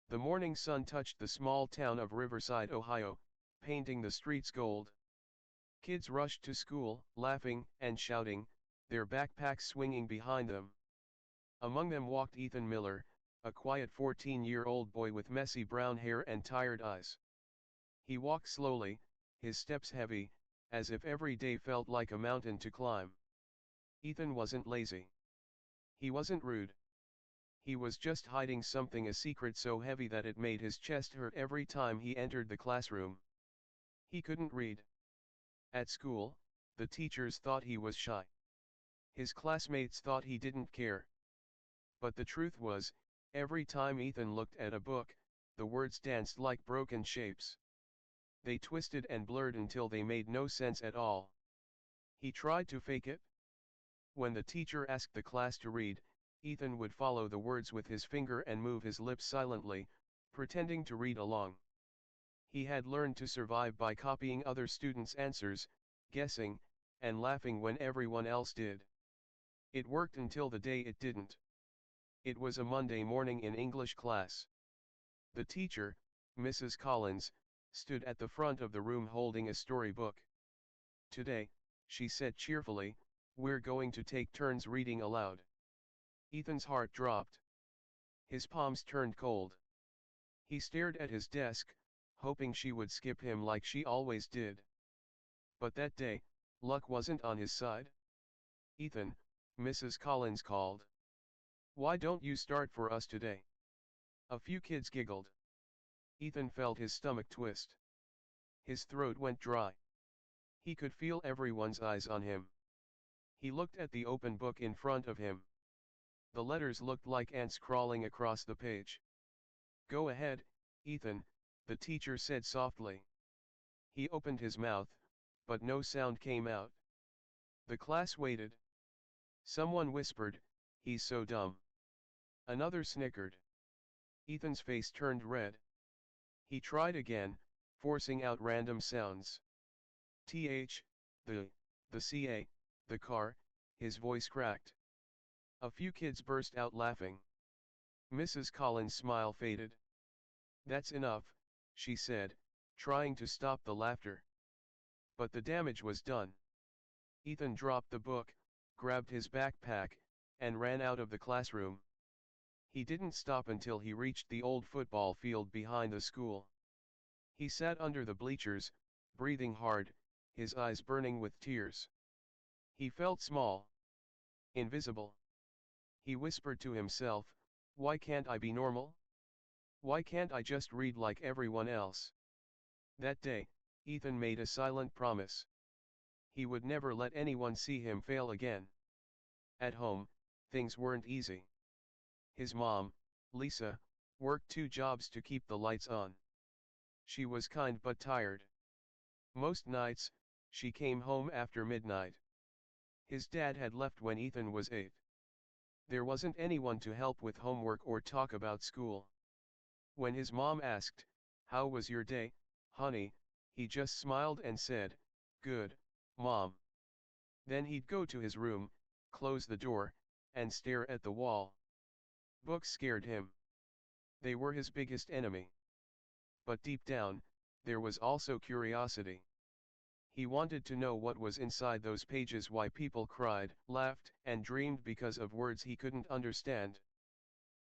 The morning sun touched the small town of Riverside, Ohio, painting the streets gold. Kids rushed to school, laughing and shouting, their backpacks swinging behind them. Among them walked Ethan Miller, a quiet 14-year-old boy with messy brown hair and tired eyes. He walked slowly, his steps heavy, as if every day felt like a mountain to climb. Ethan wasn't lazy. He wasn't rude. He was just hiding something, a secret so heavy that it made his chest hurt every time he entered the classroom. He couldn't read. At school, the teachers thought he was shy. His classmates thought he didn't care. But the truth was, every time Ethan looked at a book, the words danced like broken shapes. They twisted and blurred until they made no sense at all. He tried to fake it. When the teacher asked the class to read, Ethan would follow the words with his finger and move his lips silently, pretending to read along. He had learned to survive by copying other students' answers, guessing, and laughing when everyone else did. It worked until the day it didn't. It was a Monday morning in English class. The teacher, Mrs. Collins, stood at the front of the room holding a storybook. "Today," she said cheerfully, "we're going to take turns reading aloud." Ethan's heart dropped. His palms turned cold. He stared at his desk, hoping she would skip him like she always did. But that day, luck wasn't on his side. "Ethan," Mrs. Collins called. "Why don't you start for us today?" A few kids giggled. Ethan felt his stomach twist. His throat went dry. He could feel everyone's eyes on him. He looked at the open book in front of him. The letters looked like ants crawling across the page. "Go ahead, Ethan," the teacher said softly. He opened his mouth, but no sound came out. The class waited. Someone whispered, "He's so dumb." Another snickered. Ethan's face turned red. He tried again, forcing out random sounds. "Th, the ca, the car," his voice cracked. A few kids burst out laughing. Mrs. Collins' smile faded. "That's enough," she said, trying to stop the laughter. But the damage was done. Ethan dropped the book, grabbed his backpack, and ran out of the classroom. He didn't stop until he reached the old football field behind the school. He sat under the bleachers, breathing hard, his eyes burning with tears. He felt small. Invisible. He whispered to himself, "Why can't I be normal? Why can't I just read like everyone else?" That day, Ethan made a silent promise. He would never let anyone see him fail again. At home, things weren't easy. His mom, Lisa, worked 2 jobs to keep the lights on. She was kind but tired. Most nights, she came home after midnight. His dad had left when Ethan was 8. There wasn't anyone to help with homework or talk about school. When his mom asked, "How was your day, honey?" he just smiled and said, "Good, Mom." Then he'd go to his room, close the door, and stare at the wall. Books scared him. They were his biggest enemy. But deep down, there was also curiosity. He wanted to know what was inside those pages, why people cried, laughed, and dreamed because of words he couldn't understand.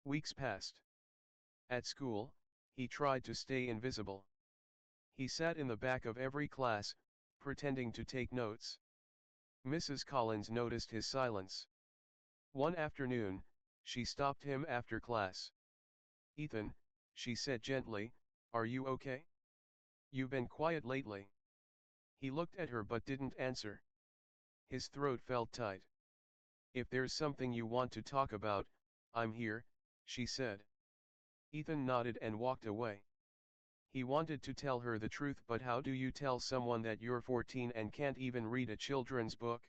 Weeks passed. At school, he tried to stay invisible. He sat in the back of every class, pretending to take notes. Mrs. Collins noticed his silence. One afternoon, she stopped him after class. "Ethan," she said gently, "are you okay? You've been quiet lately." He looked at her but didn't answer. His throat felt tight. "If there's something you want to talk about, I'm here," she said. Ethan nodded and walked away. He wanted to tell her the truth, but how do you tell someone that you're 14 and can't even read a children's book?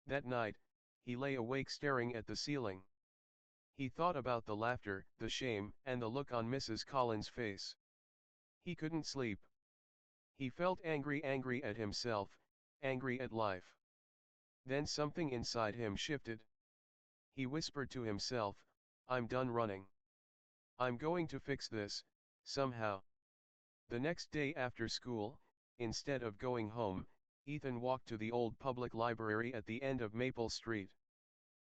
That night, he lay awake staring at the ceiling. He thought about the laughter, the shame, and the look on Mrs. Collins' face. He couldn't sleep. He felt angry at himself, angry at life. Then something inside him shifted. He whispered to himself, "I'm done running. I'm going to fix this, somehow. The next day after school, instead of going home, Ethan walked to the old public library at the end of Maple Street.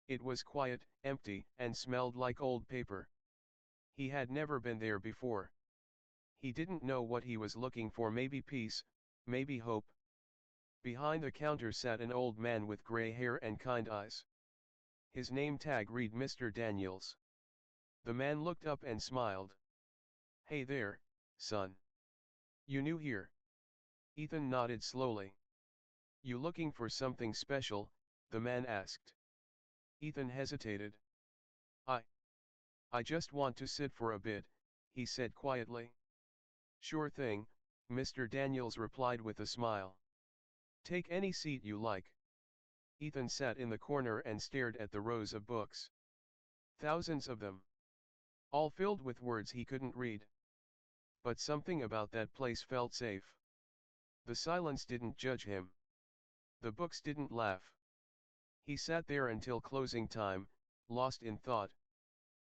It was quiet, empty, and smelled like old paper. He had never been there before. He didn't know what he was looking for, maybe peace, maybe hope. Behind the counter sat an old man with gray hair and kind eyes. His name tag read Mr. Daniels. The man looked up and smiled. "Hey there, son. You new here?" Ethan nodded slowly. "You looking for something special?" the man asked. Ethan hesitated. I I just want to sit for a bit," he said quietly. "Sure thing," Mr. Daniels replied with a smile. "Take any seat you like." Ethan sat in the corner and stared at the rows of books. Thousands of them. All filled with words he couldn't read. But something about that place felt safe. The silence didn't judge him. The books didn't laugh. He sat there until closing time, lost in thought.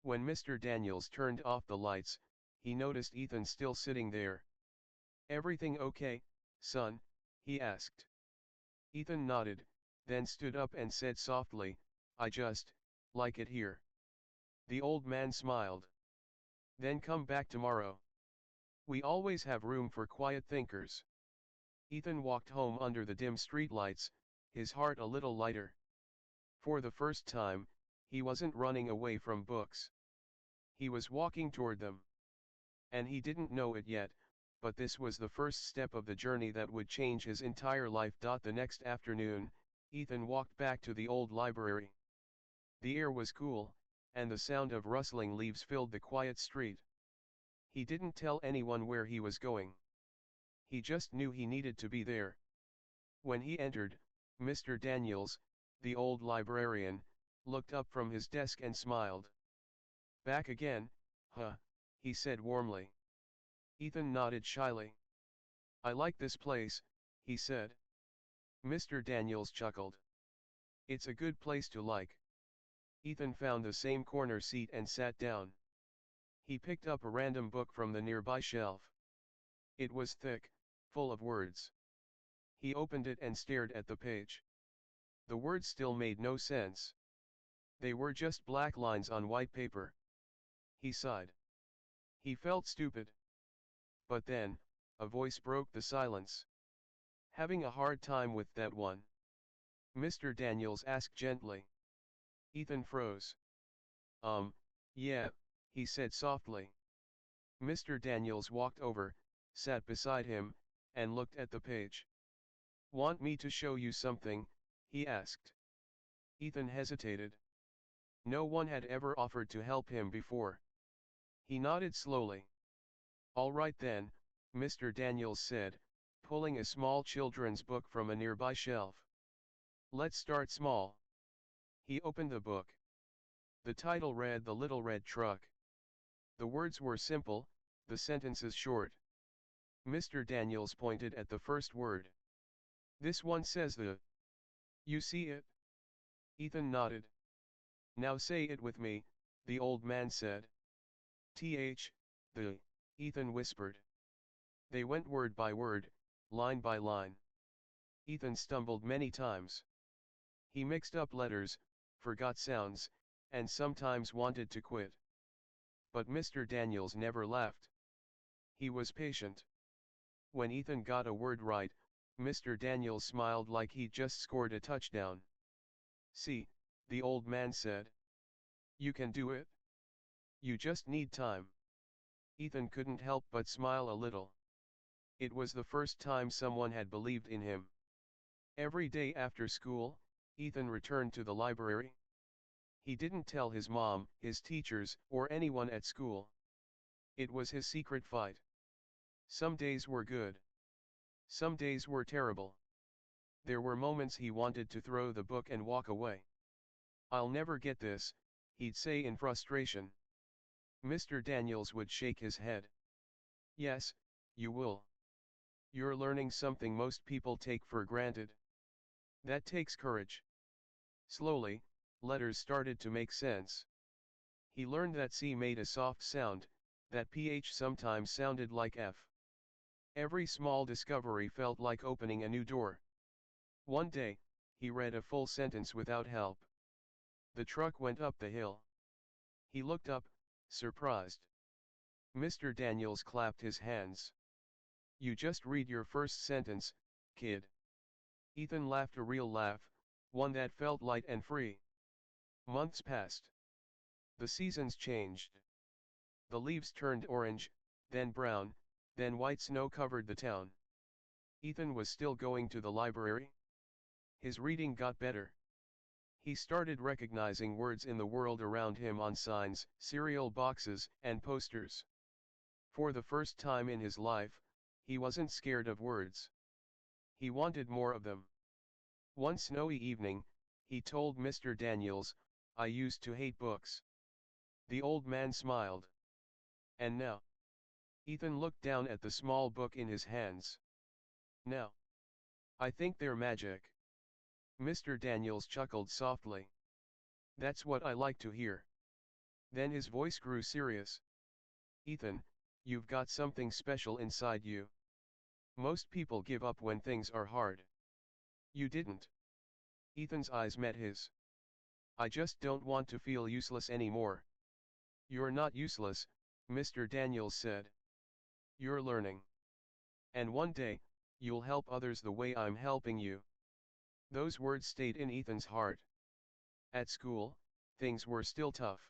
When Mr. Daniels turned off the lights, he noticed Ethan still sitting there. "Everything okay, son?" he asked. Ethan nodded, then stood up and said softly, "I just like it here." The old man smiled. "Then come back tomorrow. We always have room for quiet thinkers." Ethan walked home under the dim streetlights, his heart a little lighter. For the first time, he wasn't running away from books. He was walking toward them. And he didn't know it yet, but this was the first step of the journey that would change his entire life. The next afternoon, Ethan walked back to the old library. The air was cool, and the sound of rustling leaves filled the quiet street. He didn't tell anyone where he was going. He just knew he needed to be there. When he entered, Mr. Daniels, the old librarian, looked up from his desk and smiled. "Back again, huh?" he said warmly. Ethan nodded shyly. "I like this place," he said. Mr. Daniels chuckled. "It's a good place to like." Ethan found the same corner seat and sat down. He picked up a random book from the nearby shelf. It was thick, full of words. He opened it and stared at the page. The words still made no sense. They were just black lines on white paper. He sighed. He felt stupid. But then, a voice broke the silence. "Having a hard time with that one?" Mr. Daniels asked gently. Ethan froze. Yeah," he said softly. Mr. Daniels walked over, sat beside him, and looked at the page. "Want me to show you something?" he asked. Ethan hesitated. No one had ever offered to help him before. He nodded slowly. "All right then," Mr. Daniels said, pulling a small children's book from a nearby shelf. "Let's start small." He opened the book. The title read "The Little Red Truck." The words were simple, the sentences short. Mr. Daniels pointed at the first word. "This one says the." "You see it?" Ethan nodded. "Now say it with me," the old man said. The," Ethan whispered. They went word by word, line by line. Ethan stumbled many times. He mixed up letters, forgot sounds, and sometimes wanted to quit. But Mr. Daniels never left. He was patient. When Ethan got a word right, Mr. Daniels smiled like he'd just scored a touchdown. "See," the old man said. "You can do it. You just need time." Ethan couldn't help but smile a little. It was the first time someone had believed in him. Every day after school, Ethan returned to the library. He didn't tell his mom, his teachers, or anyone at school. It was his secret fight. Some days were good. Some days were terrible. There were moments he wanted to throw the book and walk away. "I'll never get this," he'd say in frustration. Mr. Daniels would shake his head. "Yes, you will. You're learning something most people take for granted. That takes courage." Slowly, letters started to make sense. He learned that C made a soft sound, that PH sometimes sounded like F. Every small discovery felt like opening a new door. One day, he read a full sentence without help. The truck went up the hill. He looked up, surprised. Mr. Daniels clapped his hands. "You just read your first sentence, kid." Ethan laughed a real laugh, one that felt light and free. Months passed. The seasons changed. The leaves turned orange, then brown, then white snow covered the town. Ethan was still going to the library. His reading got better. He started recognizing words in the world around him on signs, cereal boxes, and posters. For the first time in his life, he wasn't scared of words. He wanted more of them. One snowy evening, he told Mr. Daniels, "I used to hate books." The old man smiled. "And now?" Ethan looked down at the small book in his hands. "Now? I think they're magic." Mr. Daniels chuckled softly. "That's what I like to hear." Then his voice grew serious. "Ethan, you've got something special inside you. Most people give up when things are hard. You didn't." Ethan's eyes met his. "I just don't want to feel useless anymore." "You're not useless," Mr. Daniels said. "You're learning. And one day, you'll help others the way I'm helping you." Those words stayed in Ethan's heart. At school, things were still tough.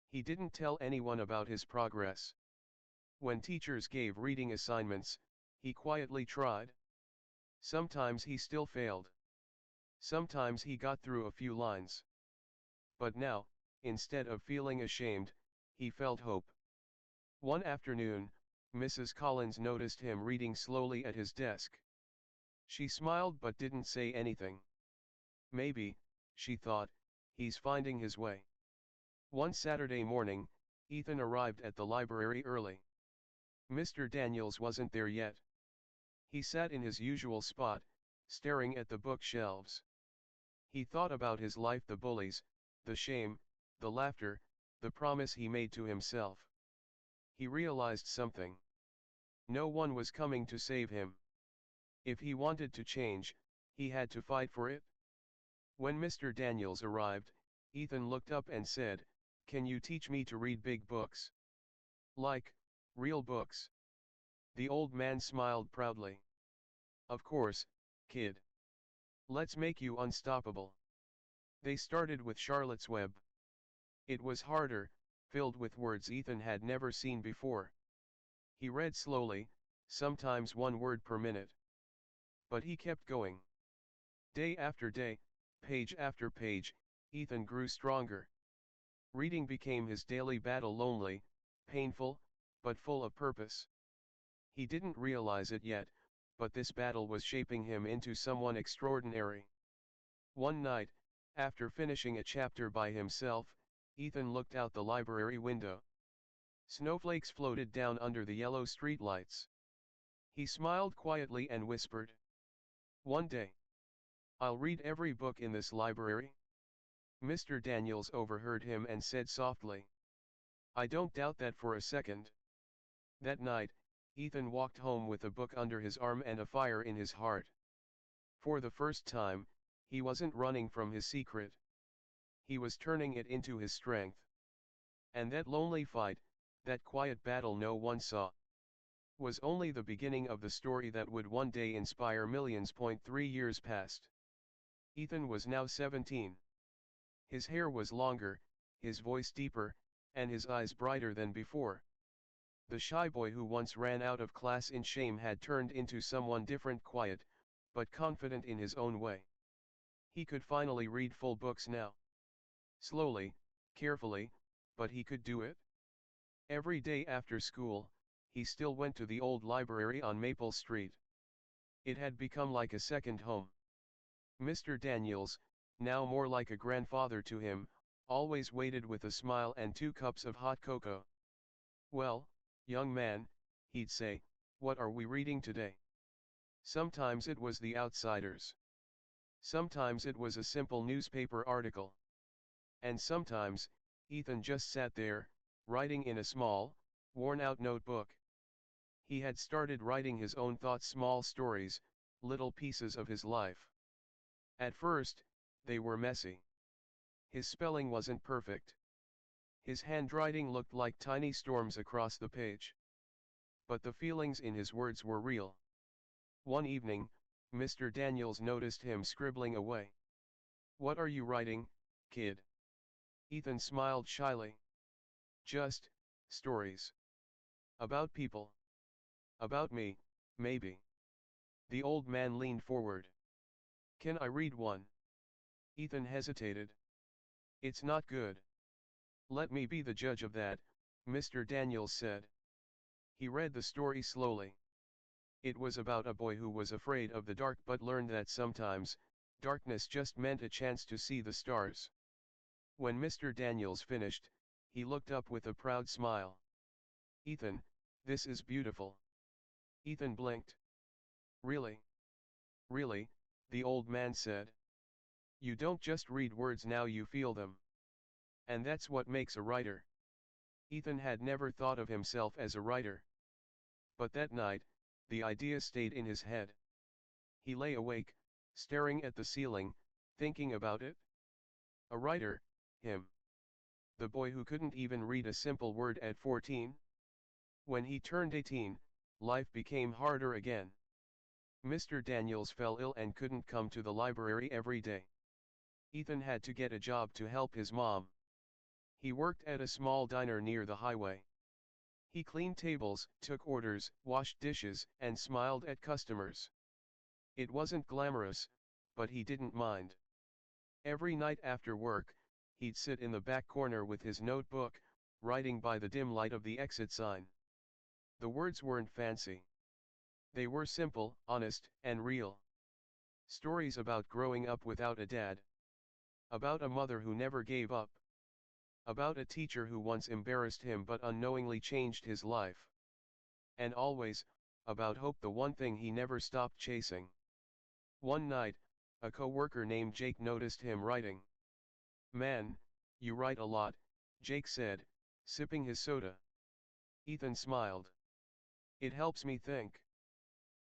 He didn't tell anyone about his progress. When teachers gave reading assignments, he quietly tried. Sometimes he still failed. Sometimes he got through a few lines. But now, instead of feeling ashamed, he felt hope. One afternoon, Mrs. Collins noticed him reading slowly at his desk. She smiled but didn't say anything. Maybe, she thought, he's finding his way. One Saturday morning, Ethan arrived at the library early. Mr. Daniels wasn't there yet. He sat in his usual spot, staring at the bookshelves. He thought about his life, the bullies, the shame, the laughter, the promise he made to himself. He realized something. No one was coming to save him. If he wanted to change, he had to fight for it. When Mr. Daniels arrived, Ethan looked up and said, "Can you teach me to read big books? Like, real books?" The old man smiled proudly. "Of course, kid. Let's make you unstoppable." They started with Charlotte's Web. It was harder, filled with words Ethan had never seen before. He read slowly, sometimes one word per minute. But he kept going. Day after day, page after page, Ethan grew stronger. Reading became his daily battle, lonely, painful, but full of purpose. He didn't realize it yet, but this battle was shaping him into someone extraordinary. One night, after finishing a chapter by himself, Ethan looked out the library window. Snowflakes floated down under the yellow streetlights. He smiled quietly and whispered, "One day, I'll read every book in this library." Mr. Daniels overheard him and said softly, "I don't doubt that for a second." That night, Ethan walked home with a book under his arm and a fire in his heart. For the first time, he wasn't running from his secret. He was turning it into his strength. And that lonely fight, that quiet battle no one saw, was only the beginning of the story that would one day inspire millions. 3 years passed. Ethan was now 17. His hair was longer, his voice deeper, and his eyes brighter than before. The shy boy who once ran out of class in shame had turned into someone different, quiet, but confident in his own way. He could finally read full books now. Slowly, carefully, but he could do it. Every day after school, he still went to the old library on Maple Street. It had become like a second home. Mr. Daniels, now more like a grandfather to him, always waited with a smile and 2 cups of hot cocoa. "Well, young man," he'd say, "what are we reading today?" Sometimes it was The Outsiders. Sometimes it was a simple newspaper article. And sometimes, Ethan just sat there, writing in a small, worn-out notebook. He had started writing his own thoughts, small stories, little pieces of his life. At first, they were messy. His spelling wasn't perfect. His handwriting looked like tiny storms across the page. But the feelings in his words were real. One evening, Mr. Daniels noticed him scribbling away. "What are you writing, kid?" Ethan smiled shyly. "Just stories. About people. About me, maybe." The old man leaned forward. "Can I read one?" Ethan hesitated. "It's not good." "Let me be the judge of that," Mr. Daniels said. He read the story slowly. It was about a boy who was afraid of the dark but learned that sometimes, darkness just meant a chance to see the stars. When Mr. Daniels finished, he looked up with a proud smile. "Ethan, this is beautiful." Ethan blinked. "Really? Really?" the old man said. "You don't just read words, now you feel them. And that's what makes a writer." Ethan had never thought of himself as a writer. But that night, the idea stayed in his head. He lay awake, staring at the ceiling, thinking about it. A writer, him. The boy who couldn't even read a simple word at 14. When he turned 18, life became harder again. Mr. Daniels fell ill and couldn't come to the library every day. Ethan had to get a job to help his mom. He worked at a small diner near the highway. He cleaned tables, took orders, washed dishes, and smiled at customers. It wasn't glamorous, but he didn't mind. Every night after work, he'd sit in the back corner with his notebook, writing by the dim light of the exit sign. The words weren't fancy. They were simple, honest, and real. Stories about growing up without a dad. About a mother who never gave up. About a teacher who once embarrassed him but unknowingly changed his life. And always, about hope, the one thing he never stopped chasing. One night, a co-worker named Jake noticed him writing. "Man, you write a lot," Jake said, sipping his soda. Ethan smiled. "It helps me think."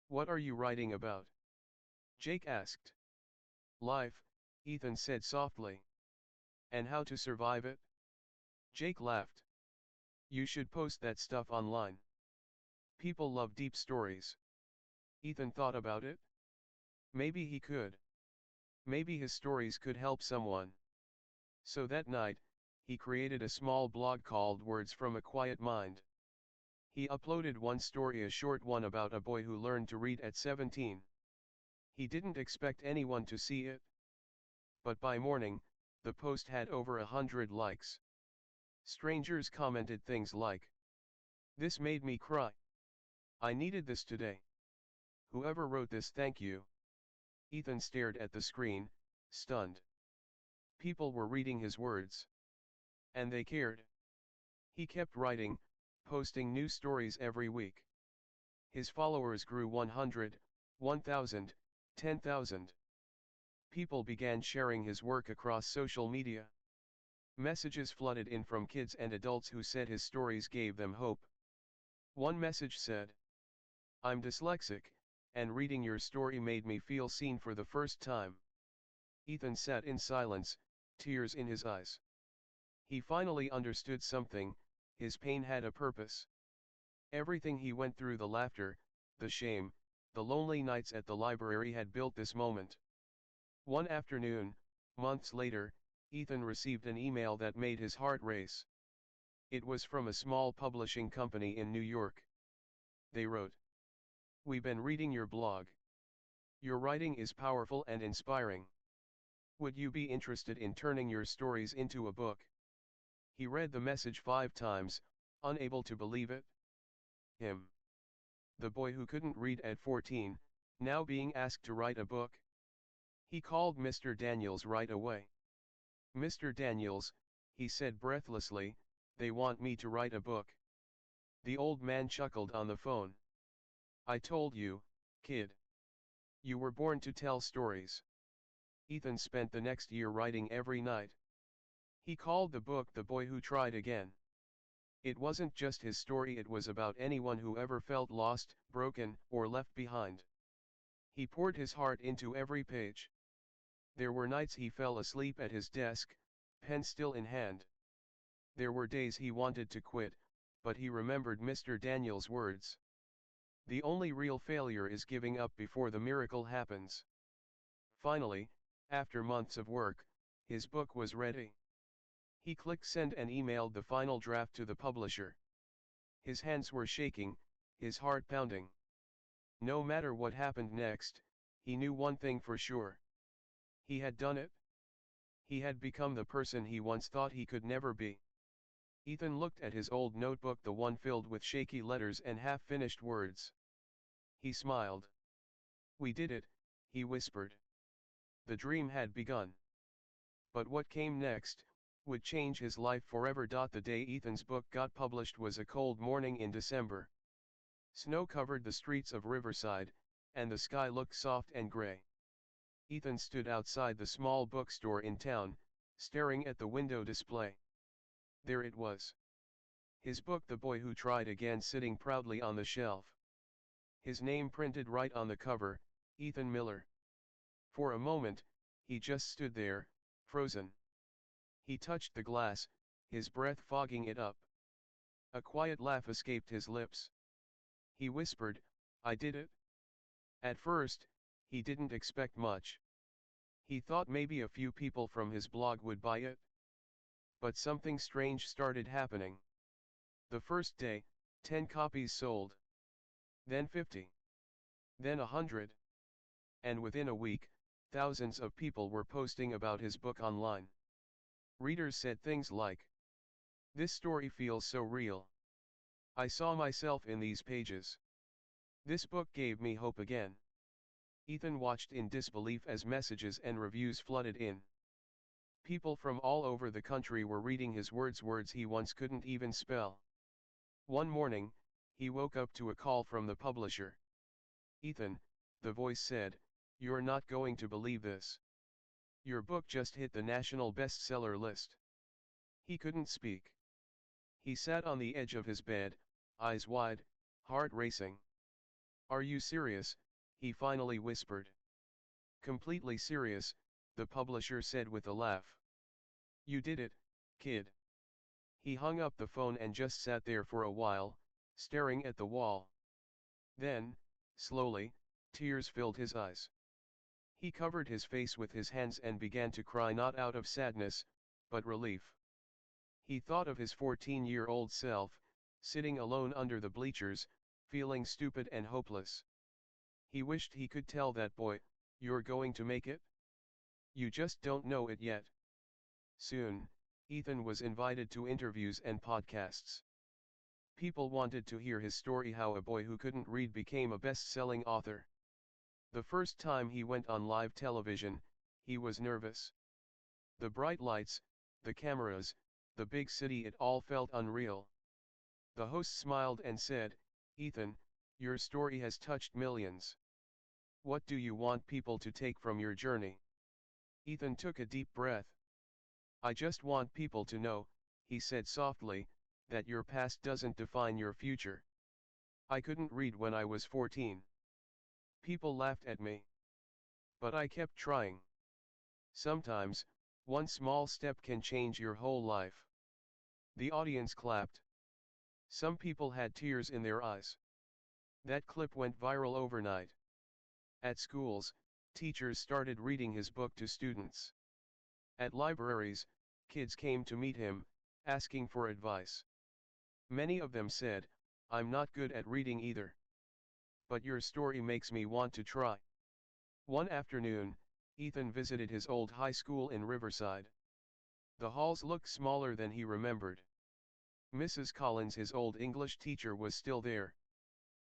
"What are you writing about?" Jake asked. "Life," Ethan said softly. "And how to survive it?" Jake laughed. "You should post that stuff online. People love deep stories." Ethan thought about it. Maybe he could. Maybe his stories could help someone. So that night, he created a small blog called Words from a Quiet Mind. He uploaded one story, a short one about a boy who learned to read at 17. He didn't expect anyone to see it. But by morning, the post had over 100 likes. Strangers commented things like, "This made me cry. I needed this today. Whoever wrote this, thank you." Ethan stared at the screen, stunned. People were reading his words. And they cared. He kept writing, posting new stories every week. His followers grew 100, 1,000, 10,000. People began sharing his work across social media. Messages flooded in from kids and adults who said his stories gave them hope. One message said, "I'm dyslexic, and reading your story made me feel seen for the first time." Ethan sat in silence, tears in his eyes. He finally understood something. His pain had a purpose. Everything he went through, the laughter, the shame, the lonely nights at the library, had built this moment. One afternoon, months later, Ethan received an email that made his heart race. It was from a small publishing company in New York. They wrote, "We've been reading your blog. Your writing is powerful and inspiring. Would you be interested in turning your stories into a book?" He read the message 5 times, unable to believe it. Him. The boy who couldn't read at 14, now being asked to write a book. He called Mr. Daniels right away. "Mr. Daniels," he said breathlessly, "they want me to write a book." The old man chuckled on the phone. "I told you, kid. You were born to tell stories." Ethan spent the next year writing every night. He called the book The Boy Who Tried Again. It wasn't just his story, it was about anyone who ever felt lost, broken, or left behind. He poured his heart into every page. There were nights he fell asleep at his desk, pen still in hand. There were days he wanted to quit, but he remembered Mr. Daniel's words. The only real failure is giving up before the miracle happens. Finally, after months of work, his book was ready. He clicked send and emailed the final draft to the publisher. His hands were shaking, his heart pounding. No matter what happened next, he knew one thing for sure. He had done it. He had become the person he once thought he could never be. Ethan looked at his old notebook, the one filled with shaky letters and half-finished words. He smiled. "We did it," he whispered. The dream had begun. But what came next would change his life forever. The day Ethan's book got published was a cold morning in December. Snow covered the streets of Riverside, and the sky looked soft and gray. Ethan stood outside the small bookstore in town, staring at the window display. There it was. His book, The Boy Who Tried Again, sitting proudly on the shelf. His name printed right on the cover, Ethan Miller. For a moment, he just stood there, frozen. He touched the glass, his breath fogging it up. A quiet laugh escaped his lips. He whispered, "I did it." At first, he didn't expect much. He thought maybe a few people from his blog would buy it. But something strange started happening. The first day, 10 copies sold. Then 50. Then 100. And within a week, thousands of people were posting about his book online. Readers said things like, "This story feels so real. I saw myself in these pages. This book gave me hope again." Ethan watched in disbelief as messages and reviews flooded in. People from all over the country were reading his words he once couldn't even spell. One morning, he woke up to a call from the publisher. "Ethan," the voice said, "you're not going to believe this. Your book just hit the national bestseller list." He couldn't speak. He sat on the edge of his bed, eyes wide, heart racing. "Are you serious?" he finally whispered. "Completely serious," the publisher said with a laugh. "You did it, kid." He hung up the phone and just sat there for a while, staring at the wall. Then, slowly, tears filled his eyes. He covered his face with his hands and began to cry, not out of sadness, but relief. He thought of his 14-year-old self, sitting alone under the bleachers, feeling stupid and hopeless. He wished he could tell that boy, "You're going to make it? You just don't know it yet." Soon, Ethan was invited to interviews and podcasts. People wanted to hear his story, how a boy who couldn't read became a best-selling author. The first time he went on live television, he was nervous. The bright lights, the cameras, the big city, it all felt unreal. The host smiled and said, "Ethan, your story has touched millions. What do you want people to take from your journey?" Ethan took a deep breath. "I just want people to know," he said softly, "that your past doesn't define your future. I couldn't read when I was 14. People laughed at me. But I kept trying. Sometimes, one small step can change your whole life." The audience clapped. Some people had tears in their eyes. That clip went viral overnight. At schools, teachers started reading his book to students. At libraries, kids came to meet him, asking for advice. Many of them said, "I'm not good at reading either. But your story makes me want to try." One afternoon, Ethan visited his old high school in Riverside. The halls looked smaller than he remembered. Mrs. Collins, his old English teacher, was still there.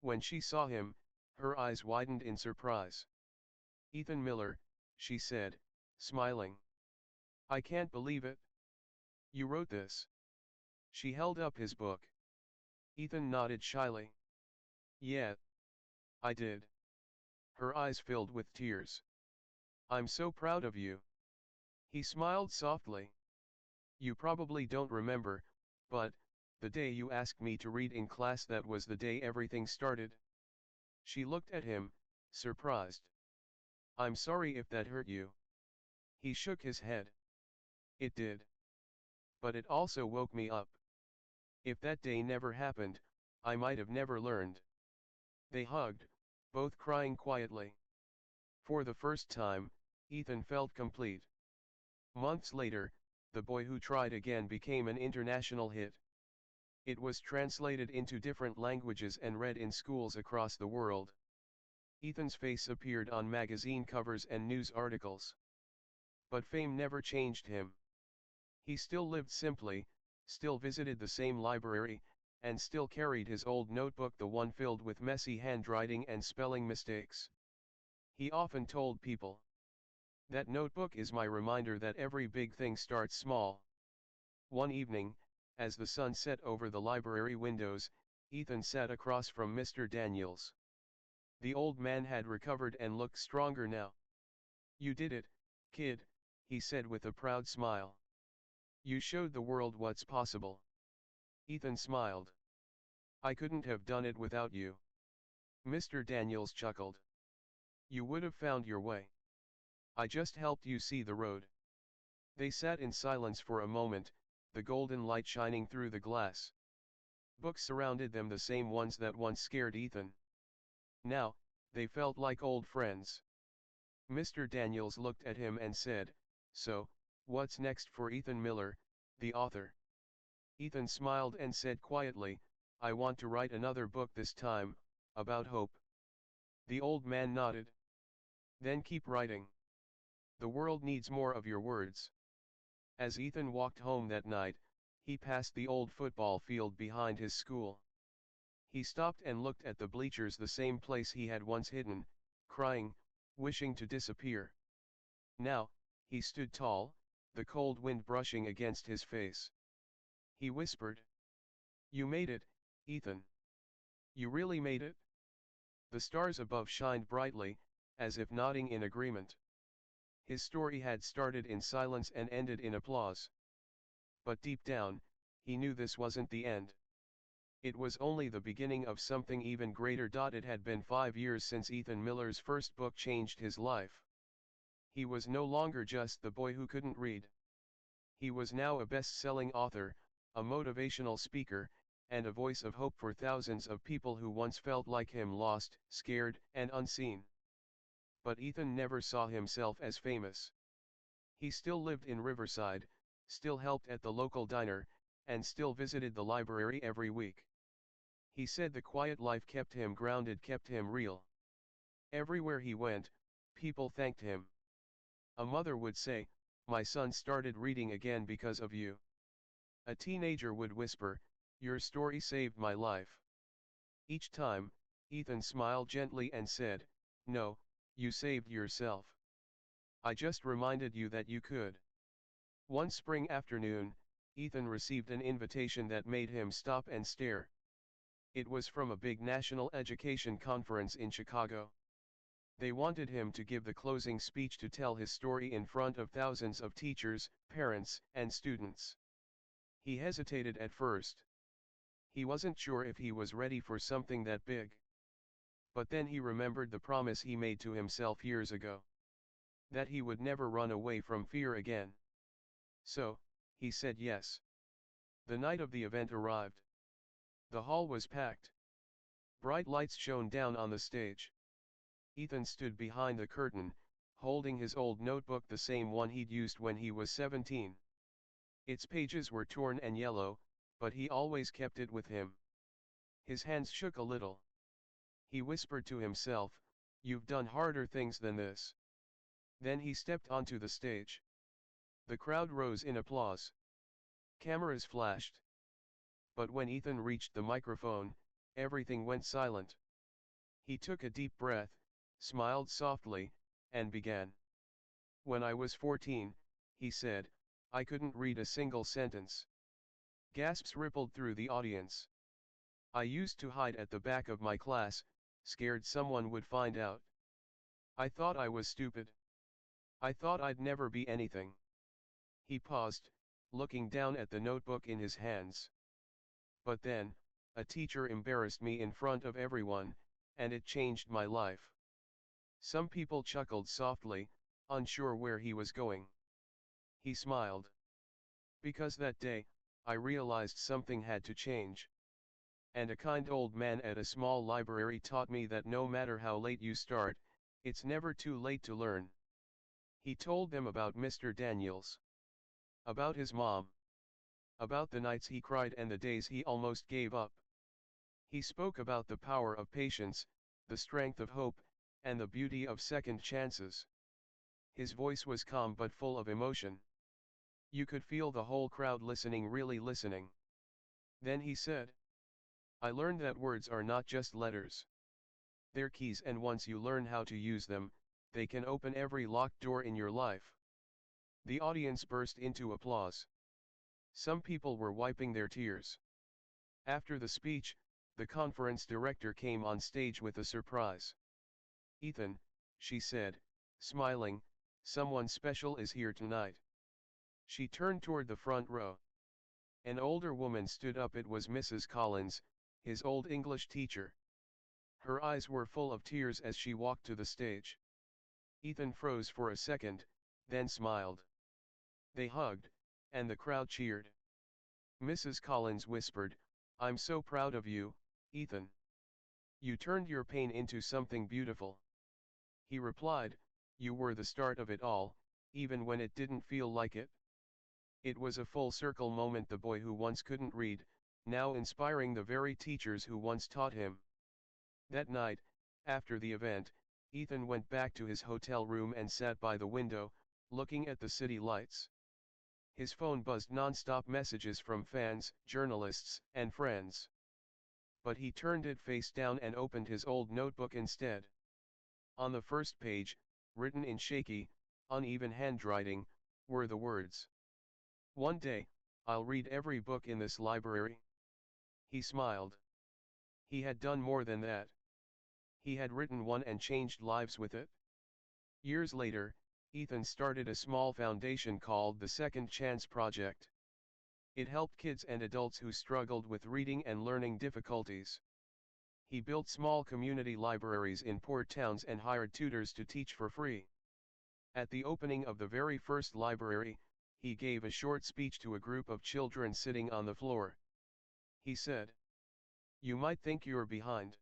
When she saw him, her eyes widened in surprise. "Ethan Miller," she said, smiling. "I can't believe it. You wrote this." She held up his book. Ethan nodded shyly. "Yeah, I did." Her eyes filled with tears. "I'm so proud of you." He smiled softly. You probably don't remember, but, the day you asked me to read in class, that was the day everything started. She looked at him, surprised. I'm sorry if that hurt you. He shook his head. It did. But it also woke me up. If that day never happened, I might have never learned. They hugged, both crying quietly. For the first time, Ethan felt complete. Months later, The Boy Who Tried Again became an international hit. It was translated into different languages and read in schools across the world. Ethan's face appeared on magazine covers and news articles. But fame never changed him. He still lived simply, still visited the same library, and still carried his old notebook, the one filled with messy handwriting and spelling mistakes. He often told people, "That notebook is my reminder that every big thing starts small." One evening, as the sun set over the library windows, Ethan sat across from Mr. Daniels. The old man had recovered and looked stronger now. "You did it, kid," he said with a proud smile. "You showed the world what's possible." Ethan smiled. "I couldn't have done it without you." Mr. Daniels chuckled. "You would have found your way. I just helped you see the road." They sat in silence for a moment, the golden light shining through the glass. Books surrounded them, the same ones that once scared Ethan. Now, they felt like old friends. Mr. Daniels looked at him and said, "So, what's next for Ethan Miller, the author?" Ethan smiled and said quietly, "I want to write another book, this time, about hope." The old man nodded. "Then keep writing. The world needs more of your words." As Ethan walked home that night, he passed the old football field behind his school. He stopped and looked at the bleachers, the same place he had once hidden, crying, wishing to disappear. Now, he stood tall, the cold wind brushing against his face. He whispered, "You made it, Ethan. You really made it." The stars above shined brightly, as if nodding in agreement. His story had started in silence and ended in applause. But deep down, he knew this wasn't the end. It was only the beginning of something even greater. It had been 5 years since Ethan Miller's first book changed his life. He was no longer just the boy who couldn't read. He was now a best-selling author, a motivational speaker, and a voice of hope for thousands of people who once felt like him, lost, scared, and unseen. But Ethan never saw himself as famous. He still lived in Riverside, still helped at the local diner, and still visited the library every week. He said the quiet life kept him grounded, kept him real. Everywhere he went, people thanked him. A mother would say, "My son started reading again because of you." A teenager would whisper, "Your story saved my life." Each time, Ethan smiled gently and said, "No, you saved yourself. I just reminded you that you could." One spring afternoon, Ethan received an invitation that made him stop and stare. It was from a big national education conference in Chicago. They wanted him to give the closing speech, to tell his story in front of thousands of teachers, parents, and students. He hesitated at first. He wasn't sure if he was ready for something that big. But then he remembered the promise he made to himself years ago. That he would never run away from fear again. So, he said yes. The night of the event arrived. The hall was packed. Bright lights shone down on the stage. Ethan stood behind the curtain, holding his old notebook, the same one he'd used when he was 17. Its pages were torn and yellow, but he always kept it with him. His hands shook a little. He whispered to himself, "You've done harder things than this." Then he stepped onto the stage. The crowd rose in applause. Cameras flashed. But when Ethan reached the microphone, everything went silent. He took a deep breath, smiled softly, and began. "When I was 14, he said, I couldn't read a single sentence." Gasps rippled through the audience. "I used to hide at the back of my class, scared someone would find out. I thought I was stupid. I thought I'd never be anything." He paused, looking down at the notebook in his hands. But then, a teacher embarrassed me in front of everyone, and it changed my life. Some people chuckled softly, unsure where he was going. He smiled. Because that day, I realized something had to change. And a kind old man at a small library taught me that no matter how late you start, it's never too late to learn. He told them about Mr. Daniels. About his mom. About the nights he cried and the days he almost gave up. He spoke about the power of patience, the strength of hope, and the beauty of second chances. His voice was calm but full of emotion. You could feel the whole crowd listening, really listening. Then he said, I learned that words are not just letters. They're keys, and once you learn how to use them, they can open every locked door in your life. The audience burst into applause. Some people were wiping their tears. After the speech, the conference director came on stage with a surprise. Ethan, she said, smiling, someone special is here tonight. She turned toward the front row. An older woman stood up. It was Mrs. Collins, his old English teacher. Her eyes were full of tears as she walked to the stage. Ethan froze for a second, then smiled. They hugged, and the crowd cheered. Mrs. Collins whispered, I'm so proud of you, Ethan. You turned your pain into something beautiful. He replied, you were the start of it all, even when it didn't feel like it. It was a full circle moment. The boy who once couldn't read, now inspiring the very teachers who once taught him. That night, after the event, Ethan went back to his hotel room and sat by the window, looking at the city lights. His phone buzzed non-stop, messages from fans, journalists, and friends. But he turned it face down and opened his old notebook instead. On the first page, written in shaky, uneven handwriting, were the words, one day, I'll read every book in this library. He smiled. He had done more than that. He had written one and changed lives with it. Years later, Ethan started a small foundation called the Second Chance Project. It helped kids and adults who struggled with reading and learning difficulties. He built small community libraries in poor towns and hired tutors to teach for free. At the opening of the very first library, he gave a short speech to a group of children sitting on the floor. He said, you might think you're behind.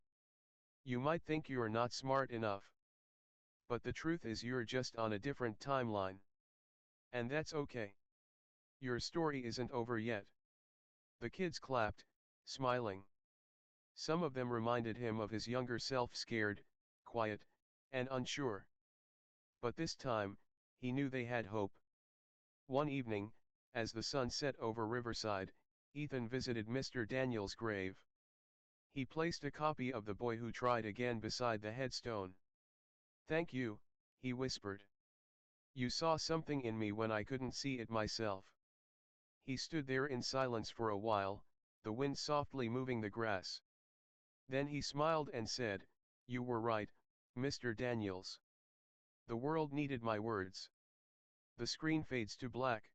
You might think you're not smart enough. But the truth is you're just on a different timeline. And that's okay. Your story isn't over yet. The kids clapped, smiling. Some of them reminded him of his younger self, scared, quiet, and unsure. But this time, he knew they had hope. One evening, as the sun set over Riverside, Ethan visited Mr. Daniels' grave. He placed a copy of The Boy Who Tried Again beside the headstone. Thank you, he whispered. You saw something in me when I couldn't see it myself. He stood there in silence for a while, the wind softly moving the grass. Then he smiled and said, you were right, Mr. Daniels. The world needed my words. The screen fades to black.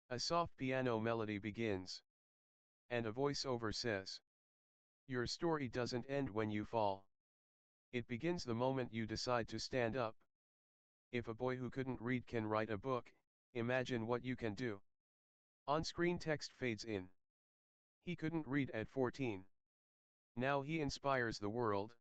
A soft piano melody begins. And a voiceover says, your story doesn't end when you fall. It begins the moment you decide to stand up. If a boy who couldn't read can write a book, imagine what you can do. On-screen text fades in. He couldn't read at 14. Now he inspires the world.